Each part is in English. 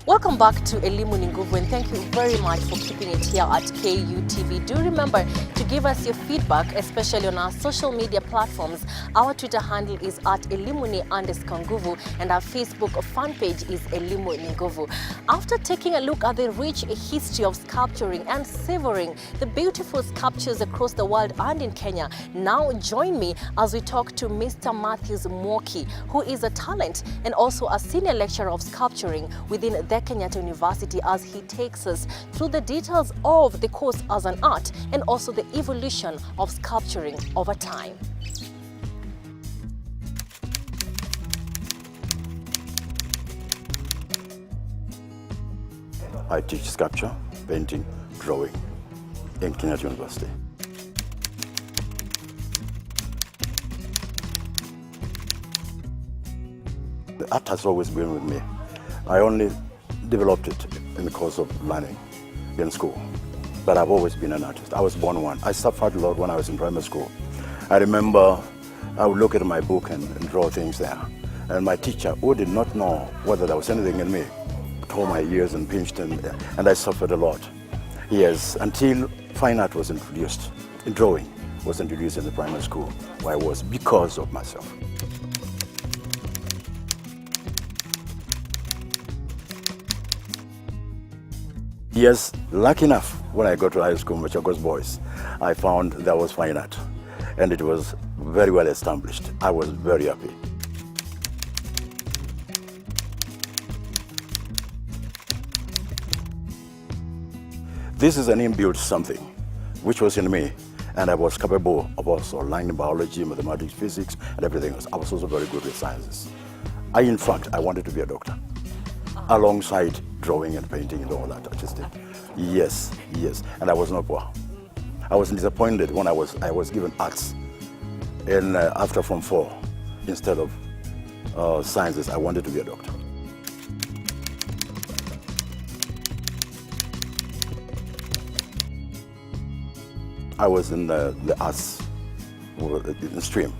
Welcome back to ELIMU Nguvu, and thank you very much for keeping it here at KUTV. Do remember to give us your feedback, especially on our social media platforms. Our Twitter handle is at elimuni_nguvu, and our Facebook fan page is ELIMU Nguvu. After taking a look at the rich history of sculpturing and savoring the beautiful sculptures across the world and in Kenya, now join me as we talk to Mr. Matthews Mwoki, who is a talent and also a senior lecturer of sculpturing within the Kenyatta University, as he takes us through the details of the course as an art and also the evolution of sculpturing over time. I teach sculpture, painting, drawing in Kenyatta University. The art has always been with me. I only developed it in the course of learning in school, but I've always been an artist. I was born one. I suffered a lot when I was in primary school. I remember I would look at my book and draw things there, and my teacher, who did not know whether there was anything in me, tore my ears and pinched, and I suffered a lot. Yes, until fine art was introduced, drawing was introduced in the primary school where I was, because of myself. Yes, lucky enough, when I got to high school, Machakos Boys, I found there was fine art, and it was very well established. I was very happy. This is an inbuilt something which was in me, and I was capable of also learning biology, mathematics, physics, and everything else. I was also very good with sciences. In fact, I wanted to be a doctor, alongside drawing and painting and all that artistic. Yes, yes, and I was not poor. I was disappointed when I was given arts, and after Form 4, instead of sciences, I wanted to be a doctor. I was in the arts stream.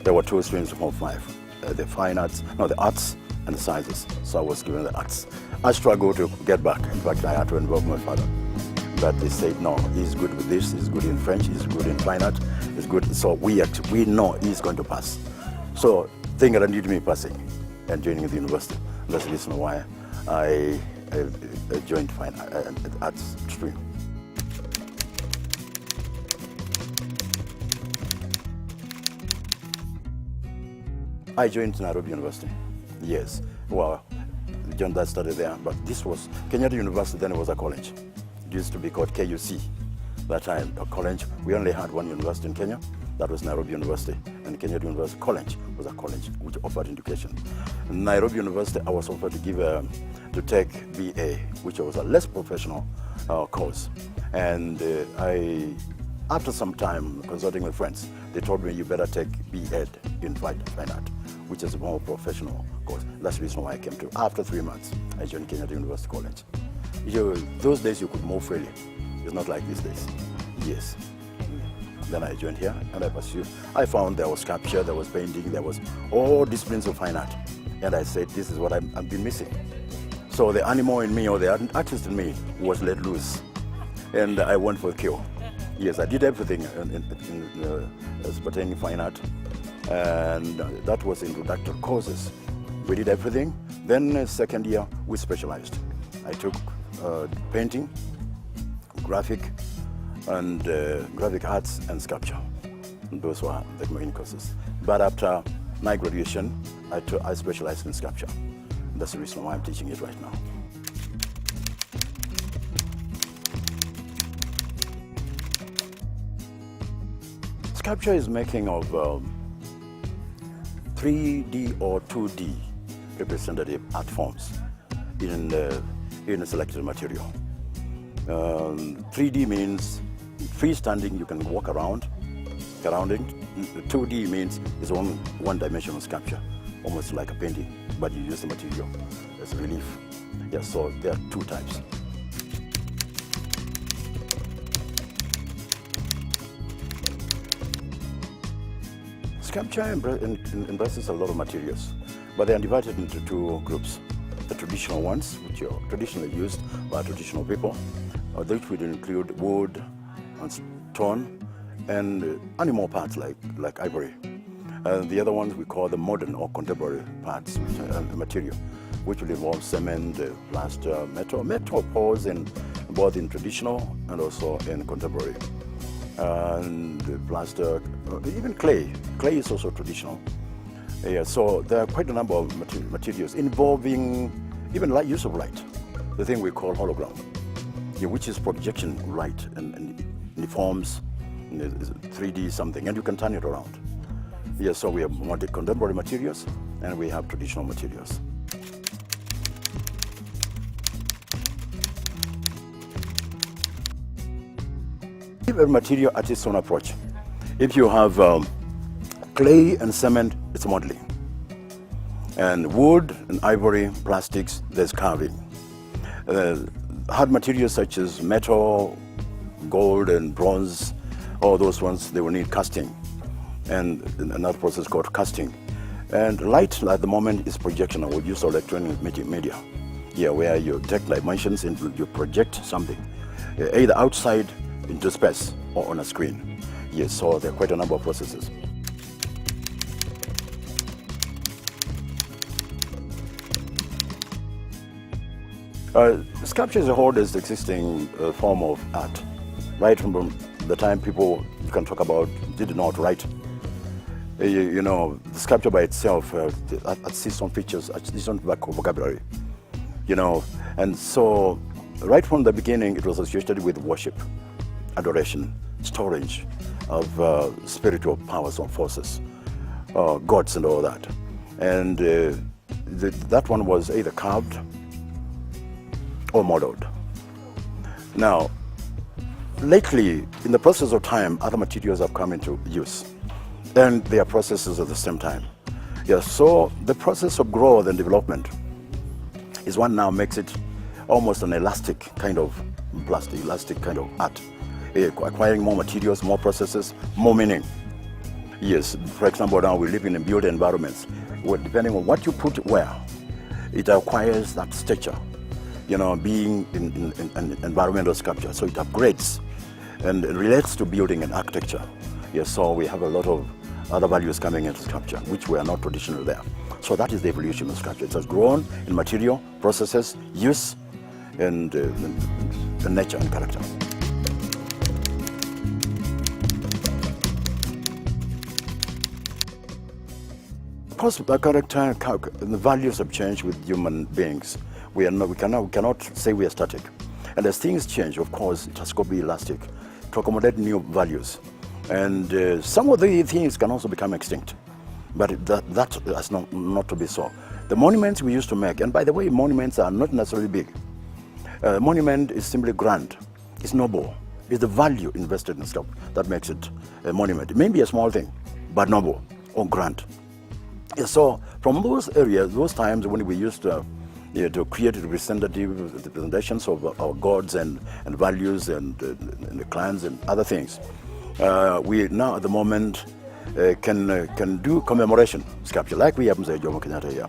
There were two streams of Form 5, the fine arts, no, the arts and the sciences. So I was given the arts. I struggled to get back. In fact, I had to involve my father. But they said, no, he's good with this, he's good in French, he's good in fine art, he's good. So we know he's going to pass. So they guaranteed me passing and joining the university. That's the reason why I joined fine arts stream. I joined Nairobi University. Yes, well, John that started there, but this was Kenyatta University. Then it was a college. It used to be called KUC. That time, a college. We only had one university in Kenya. That was Nairobi University, and Kenyatta University College was a college which offered education. In Nairobi University, I was offered to take BA, which was a less professional course, and after some time consulting with friends, they told me you better take B.Ed in fine art, which is a more professional course. That's the reason why I came to. After 3 months, I joined Kenyatta University College. Those days you could move freely. It's not like these days. Yes. Then I joined here and I pursued. I found there was sculpture, there was painting, there was all disciplines of fine art. And I said, this is what I've been missing. So the animal in me, or the artist in me, was let loose. And I went for the kill. Yes, I did everything pertaining fine art, and that was introductory courses. We did everything. Then second year, we specialized. I took painting, graphic arts, and sculpture. And those were the main courses. But after my graduation, I specialized in sculpture. That's the reason why I'm teaching it right now. Sculpture is making of 3D or 2D representative art forms in a selected material. 3D means freestanding, you can walk around, surrounding. 2D means it's one-dimensional sculpture, almost like a painting, but you use the material as relief. Yes, so there are two types. Sculpture embraces a lot of materials, but they are divided into two groups. The traditional ones, which are traditionally used by traditional people, which would include wood and stone and animal parts like ivory. The other ones we call the modern or contemporary parts, material, which will involve cement, plaster, metal pours in both in traditional and also in contemporary. And plaster, even clay. Clay is also traditional. Yeah, so there are quite a number of materials involving even light, use of light, the thing we call hologram, yeah, which is projection light and it forms 3D something, and you can turn it around. Yeah, so we have contemporary materials and we have traditional materials. Give a material at its own approach. If you have clay and cement, it's modeling. And wood and ivory, plastics, there's carving. Hard materials such as metal, gold and bronze, all those ones, they will need casting. And another process called casting. And light at the moment is projection. We use electronic media. Yeah, where you take dimensions and you project something, either outside into space or on a screen. Yes, so there are quite a number of processes. Sculpture as a whole is the existing form of art. Right from the time people, you can talk about, did not write. You know, the sculpture by itself assists on features, assists on vocabulary. You know, and so right from the beginning, it was associated with worship, adoration, storage of spiritual powers or forces, gods and all that. And that one was either carved or modeled. Now, lately, in the process of time, other materials have come into use, and they are processes at the same time. Yeah, so the process of growth and development is what now makes it almost an elastic kind of art. Acquiring more materials, more processes, more meaning. Yes, for example, now we live in built environments where depending on what you put where, it acquires that stature, you know, being in environmental sculpture. So it upgrades and it relates to building and architecture. Yes, so we have a lot of other values coming into sculpture, which were not traditional there. So that is the evolution of sculpture. It has grown in material, processes, use, and nature and character. Of course, the character and the values have changed with human beings. We cannot say we are static. And as things change, of course, it has got to be elastic to accommodate new values. And some of the things can also become extinct. But that has not to be so. The monuments we used to make, and by the way, monuments are not necessarily big. Monument is simply grand. It's noble. It's the value invested in stuff that makes it a monument. It may be a small thing, but noble or grand. So from those areas, those times when we used to create representations of our gods and values and the clans and other things, we now at the moment can do commemoration sculpture like we have in Jomo Kenyatta here.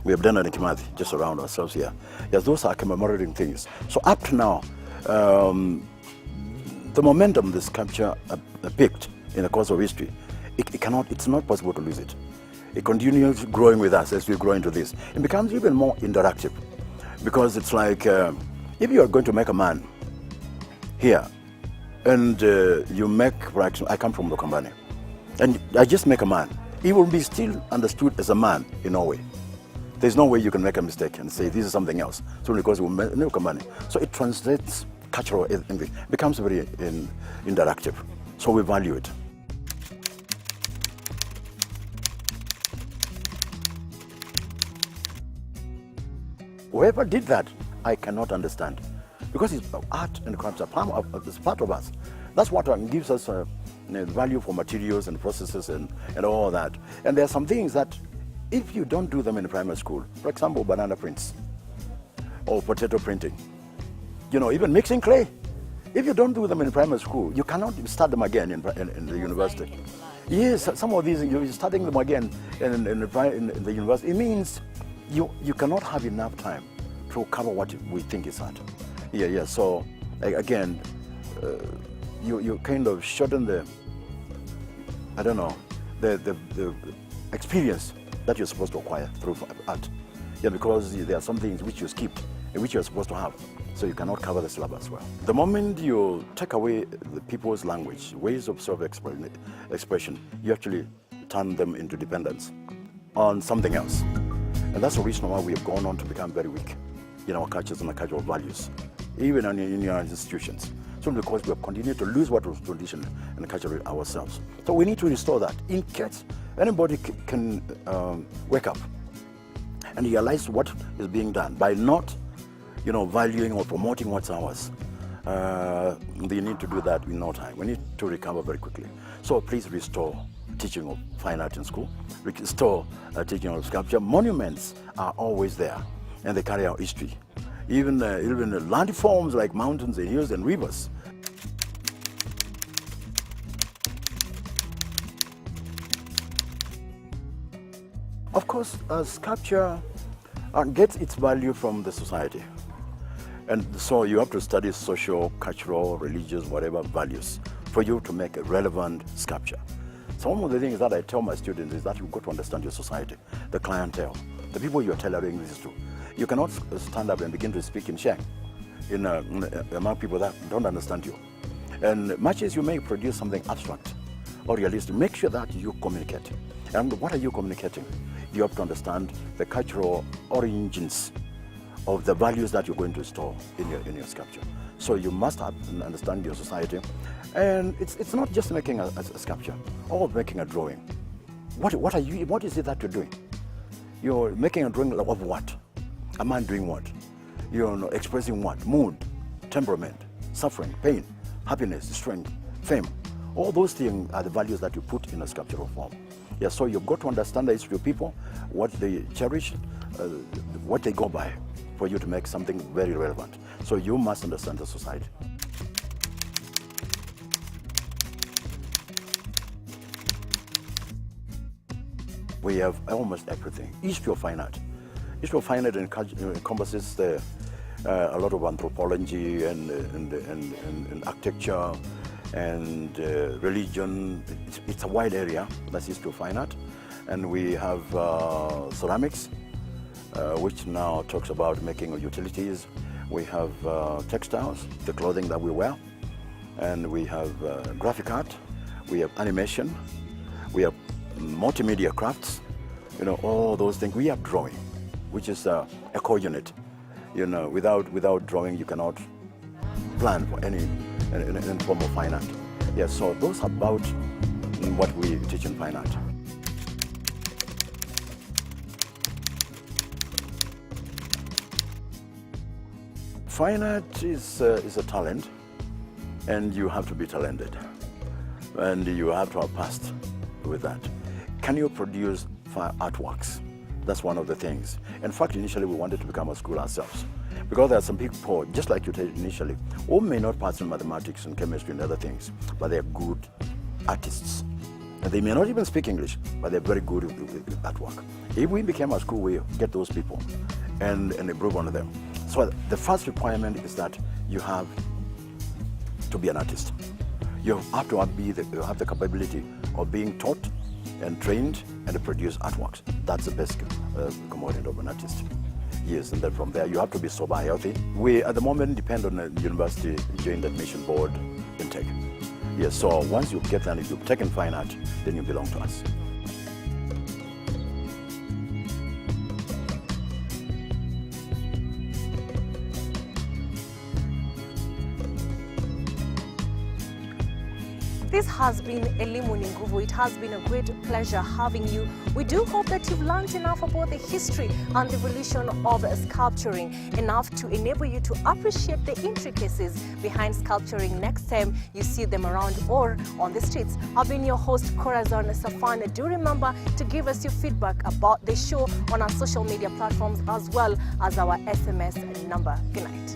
We have done it in Kimathi, just around ourselves here. Yes, those are commemorating things. So up to now, the momentum the sculpture picked in the course of history, it's not possible to lose it. It continues growing with us as we grow into this. It becomes even more interactive because it's like if you are going to make a man here and you make, for example, I come from Lokambani, and I just make a man, he will be still understood as a man in Norway. There's no way you can make a mistake and say this is something else, so because we make Lokambani. So it translates cultural English, becomes very interactive. So we value it. Whoever did that, I cannot understand, because it's art and crafts are part of us. That's what gives us value for materials and processes and all that. And there are some things that, if you don't do them in primary school, for example, banana prints or potato printing, you know, even mixing clay, if you don't do them in primary school, you cannot start them again in the university. Yes, some of these, you're studying them again in the university. It means you cannot have enough time to cover what we think is hard. Yeah. So again, you kind of shorten the, I don't know, the experience that you're supposed to acquire through art. Yeah, because there are some things which you skipped and which you're supposed to have. So you cannot cover the syllabus well. The moment you take away the people's language, ways of self-expression, you actually turn them into dependence on something else. And that's the reason why we have gone on to become very weak in our cultures and our cultural values, even in our institutions. So because we have continued to lose what was traditional and cultural ourselves. So we need to restore that. In case anybody can wake up and realize what is being done by not valuing or promoting what's ours. They need to do that in no time. We need to recover very quickly. So please restore teaching of fine art in school, restore teaching of sculpture. Monuments are always there, and they carry our history. Even the landforms like mountains and hills and rivers. Of course, sculpture gets its value from the society. And so you have to study social, cultural, religious, whatever values for you to make a relevant sculpture. Some of the things that I tell my students is that you've got to understand your society, the clientele, the people you're tailoring this to. You cannot stand up and begin to speak in Sheng among people that don't understand you. And much as you may produce something abstract or realistic, make sure that you communicate. And what are you communicating? You have to understand the cultural origins of the values that you're going to store in your sculpture. So you must understand your society. And it's not just making a sculpture or making a drawing. What is it that you're doing? You're making a drawing of what? A man doing what? You're expressing what? Mood, temperament, suffering, pain, happiness, strength, fame. All those things are the values that you put in a sculptural form. Yeah, so you've got to understand the history of people, what they cherish, what they go by, for you to make something very relevant. So you must understand the society. We have almost everything. History of fine art. History of fine art encompasses a lot of anthropology and architecture and religion. It's a wide area, that's history of fine art. And we have ceramics, which now talks about making utilities. We have textiles, the clothing that we wear, and we have graphic art, we have animation, we have multimedia crafts, all those things. We have drawing, which is a co-unit. Without drawing, you cannot plan for any form of fine art. Yeah, so those are about what we teach in fine art. Fine art is a talent, and you have to be talented, and you have to have past with that. Can you produce artworks? That's one of the things. In fact, initially we wanted to become a school ourselves, because there are some people, just like you did initially, who may not pass in mathematics and chemistry and other things, but they're good artists. And they may not even speak English, but they're very good with artwork. If we became a school, we get those people and improve on them. So the first requirement is that you have to be an artist. You have to have the capability of being taught and trained and to produce artworks. That's the best component of an artist. Yes, and then from there you have to be sober, healthy. We at the moment depend on the university joint admission board intake. Yes, so once you get there, if you've taken fine art, then you belong to us. This has been ELIMU Ninguvu. It has been a great pleasure having you. We do hope that you've learned enough about the history and the evolution of sculpturing, enough to enable you to appreciate the intricacies behind sculpturing next time you see them around or on the streets. I've been your host, Corazon Safana. Do remember to give us your feedback about the show on our social media platforms as well as our SMS number. Good night.